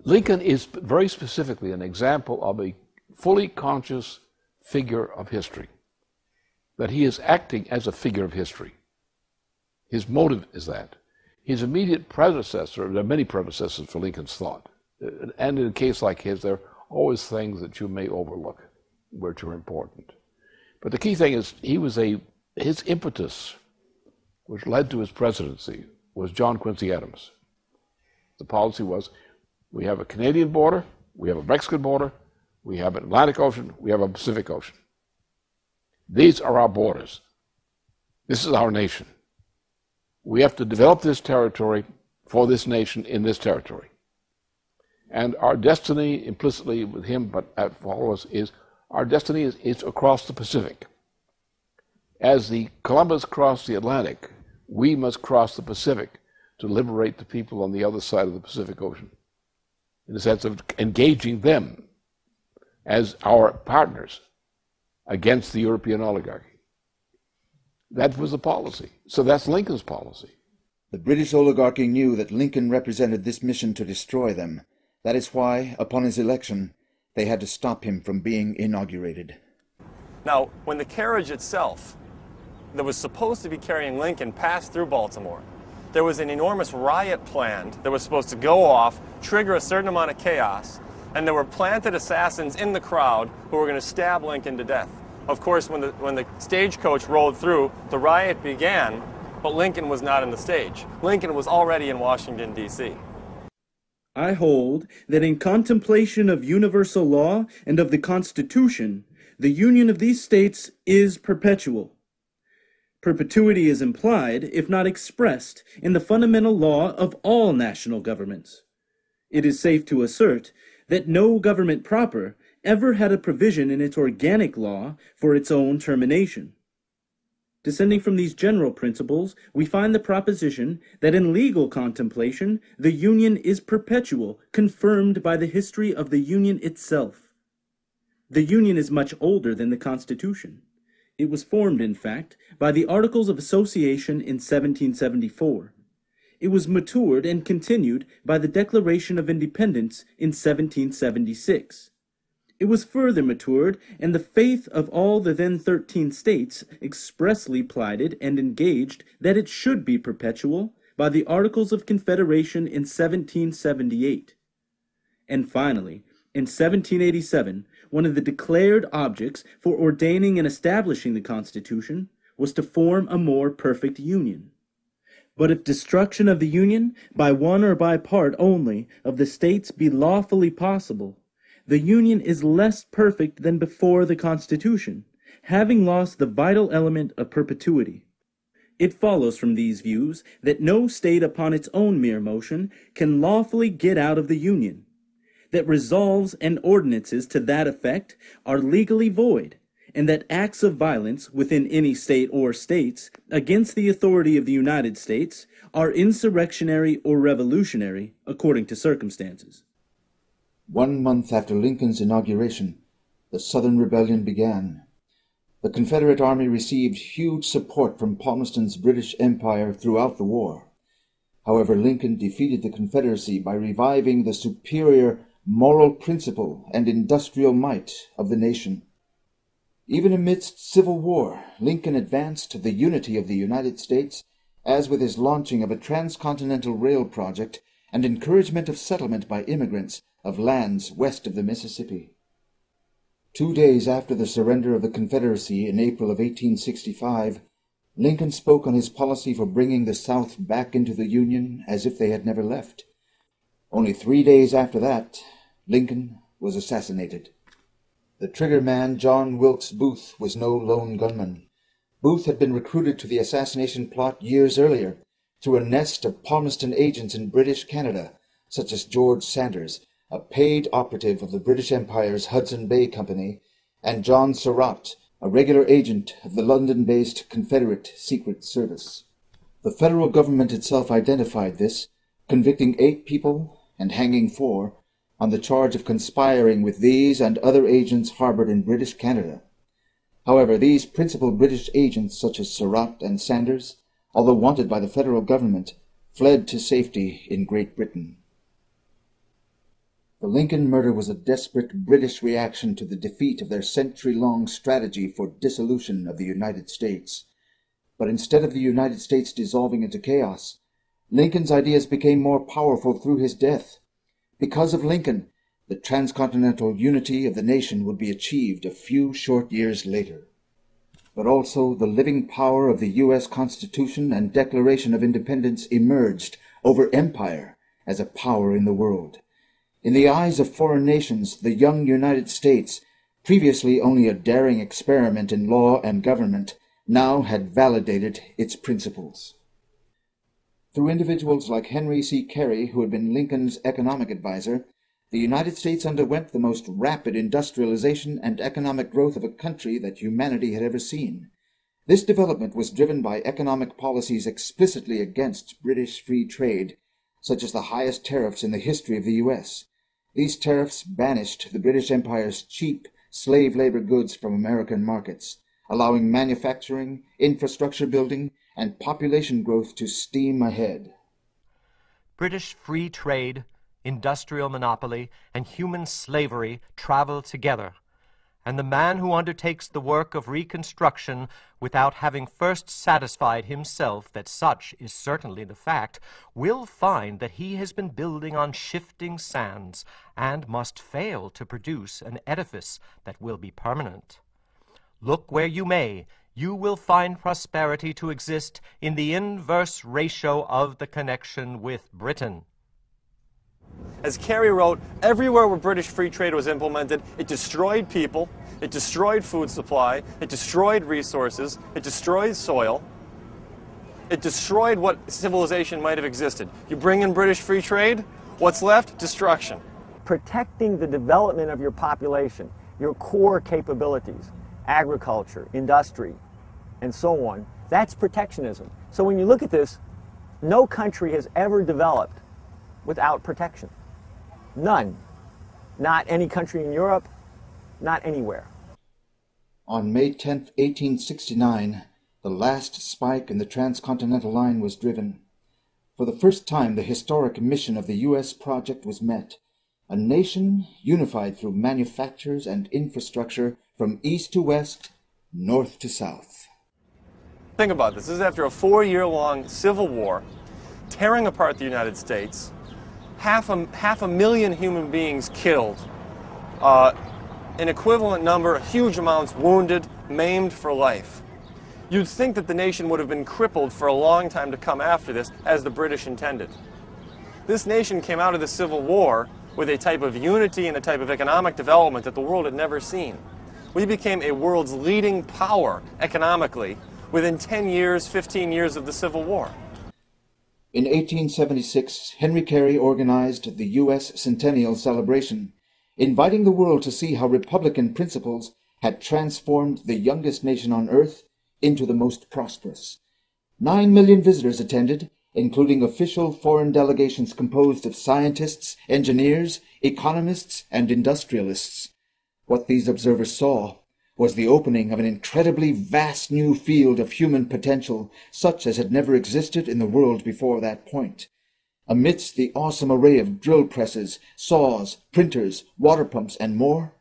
Lincoln is very specifically an example of a fully conscious figure of history, that he is acting as a figure of history. His motive is that. His immediate predecessor, there are many predecessors for Lincoln's thought, and in a case like his, there are always things that you may overlook, which are important. But the key thing is, his impetus, which led to his presidency, was John Quincy Adams. The policy was, we have a Canadian border, we have a Mexican border, we have an Atlantic Ocean, we have a Pacific Ocean. These are our borders. This is our nation. We have to develop this territory for this nation in this territory. And our destiny, implicitly with him, but for us, is our destiny is across the Pacific. As the Columbus crossed the Atlantic, we must cross the Pacific to liberate the people on the other side of the Pacific Ocean, in the sense of engaging them as our partners against the European oligarchy. That was the policy. So that's Lincoln's policy. The British oligarchy knew that Lincoln represented this mission to destroy them. That is why, upon his election, they had to stop him from being inaugurated. Now, when the carriage itself that was supposed to be carrying Lincoln passed through Baltimore, there was an enormous riot planned that was supposed to go off, trigger a certain amount of chaos, and there were planted assassins in the crowd who were going to stab Lincoln to death. Of course, when the stagecoach rolled through, the riot began, but Lincoln was not on the stage. Lincoln was already in Washington, D.C. I hold that in contemplation of universal law and of the Constitution, the union of these states is perpetual. Perpetuity is implied, if not expressed, in the fundamental law of all national governments. It is safe to assert that no government proper ever had a provision in its organic law for its own termination. Descending from these general principles, we find the proposition that in legal contemplation, the Union is perpetual, confirmed by the history of the Union itself. The Union is much older than the Constitution. It was formed, in fact, by the Articles of Association in 1774. It was matured and continued by the Declaration of Independence in 1776. It was further matured, and the faith of all the then 13 states expressly plighted and engaged that it should be perpetual by the Articles of Confederation in 1778. And finally, in 1787, one of the declared objects for ordaining and establishing the Constitution was to form a more perfect union. But if destruction of the Union, by one or by part only, of the states be lawfully possible, the Union is less perfect than before the Constitution, having lost the vital element of perpetuity. It follows from these views that no state upon its own mere motion can lawfully get out of the Union, that resolves and ordinances to that effect are legally void, and that acts of violence within any state or states against the authority of the United States are insurrectionary or revolutionary according to circumstances. 1 month after Lincoln's inauguration, the Southern Rebellion began. The Confederate Army received huge support from Palmerston's British Empire throughout the war. However, Lincoln defeated the Confederacy by reviving the superior moral principle and industrial might of the nation. Even amidst civil war, Lincoln advanced the unity of the United States, as with his launching of a transcontinental rail project and encouragement of settlement by immigrants of lands west of the Mississippi. 2 days after the surrender of the Confederacy in April of 1865, Lincoln spoke on his policy for bringing the South back into the Union as if they had never left. Only 3 days after that, Lincoln was assassinated. The trigger man, John Wilkes Booth, was no lone gunman. Booth had been recruited to the assassination plot years earlier through a nest of Palmerston agents in British Canada, such as George Sanders, a paid operative of the British Empire's Hudson Bay Company, and John Surratt, a regular agent of the London-based Confederate Secret Service. The federal government itself identified this, convicting 8 people and hanging 4 on the charge of conspiring with these and other agents harbored in British Canada. However, these principal British agents, such as Surratt and Sanders, although wanted by the federal government, fled to safety in Great Britain. The Lincoln murder was a desperate British reaction to the defeat of their century-long strategy for dissolution of the United States. But instead of the United States dissolving into chaos, Lincoln's ideas became more powerful through his death. Because of Lincoln, the transcontinental unity of the nation would be achieved a few short years later. But also the living power of the U.S. Constitution and Declaration of Independence emerged over empire as a power in the world. In the eyes of foreign nations, the young United States, previously only a daring experiment in law and government, now had validated its principles. Through individuals like Henry C. Carey, who had been Lincoln's economic advisor, the United States underwent the most rapid industrialization and economic growth of a country that humanity had ever seen. This development was driven by economic policies explicitly against British free trade, such as the highest tariffs in the history of the U.S. These tariffs banished the British Empire's cheap slave labor goods from American markets, allowing manufacturing, infrastructure building, and population growth to steam ahead. British free trade, industrial monopoly, and human slavery travel together, and the man who undertakes the work of reconstruction without having first satisfied himself that such is certainly the fact, will find that he has been building on shifting sands, and must fail to produce an edifice that will be permanent. Look where you may, you will find prosperity to exist in the inverse ratio of the connection with Britain. As Carey wrote, everywhere where British free trade was implemented, it destroyed people, it destroyed food supply, it destroyed resources, it destroyed soil, it destroyed what civilization might have existed. You bring in British free trade, what's left? Destruction. Protecting the development of your population, your core capabilities, agriculture, industry, and so on, that's protectionism. So when you look at this, no country has ever developed without protection. None. Not any country in Europe, not anywhere. On May 10, 1869, the last spike in the transcontinental line was driven. For the first time, the historic mission of the U.S. project was met. A nation unified through manufactures and infrastructure from east to west, north to south. Think about this. This is after a 4-year-long civil war, tearing apart the United States, half a million human beings killed, an equivalent number, huge amounts wounded, maimed for life. You'd think that the nation would have been crippled for a long time to come after this, as the British intended. This nation came out of the Civil War with a type of unity and a type of economic development that the world had never seen. We became a world's leading power economically within 10 years, 15 years of the Civil War. In 1876, Henry Carey organized the U.S. Centennial Celebration, inviting the world to see how Republican principles had transformed the youngest nation on earth into the most prosperous. 9 million visitors attended, including official foreign delegations composed of scientists, engineers, economists, and industrialists. What these observers saw was the opening of an incredibly vast new field of human potential, such as had never existed in the world before that point. Amidst the awesome array of drill presses, saws, printers, water pumps, and more,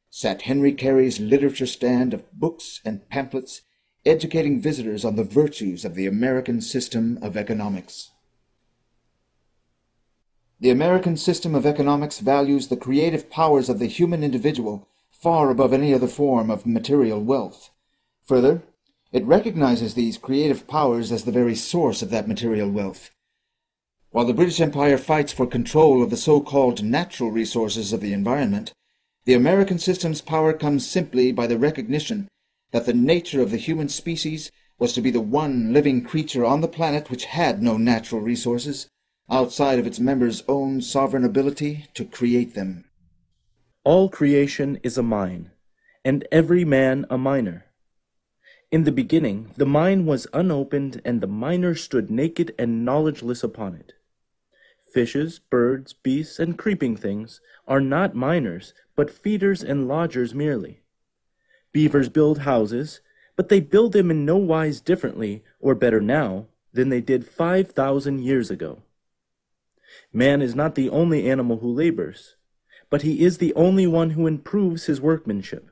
sat Henry Carey's literature stand of books and pamphlets, educating visitors on the virtues of the American system of economics. The American system of economics values the creative powers of the human individual far above any other form of material wealth. Further, it recognizes these creative powers as the very source of that material wealth. While the British Empire fights for control of the so-called natural resources of the environment, the American system's power comes simply by the recognition that the nature of the human species was to be the one living creature on the planet which had no natural resources, outside of its members' own sovereign ability to create them. All creation is a mine, and every man a miner. In the beginning, the mine was unopened, and the miner stood naked and knowledgeless upon it. Fishes, birds, beasts, and creeping things are not miners, but feeders and lodgers merely. Beavers build houses, but they build them in no wise differently, or better now, than they did 5,000 years ago. Man is not the only animal who labors. but he is the only one who improves his workmanship.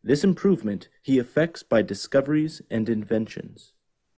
This improvement he effects by discoveries and inventions.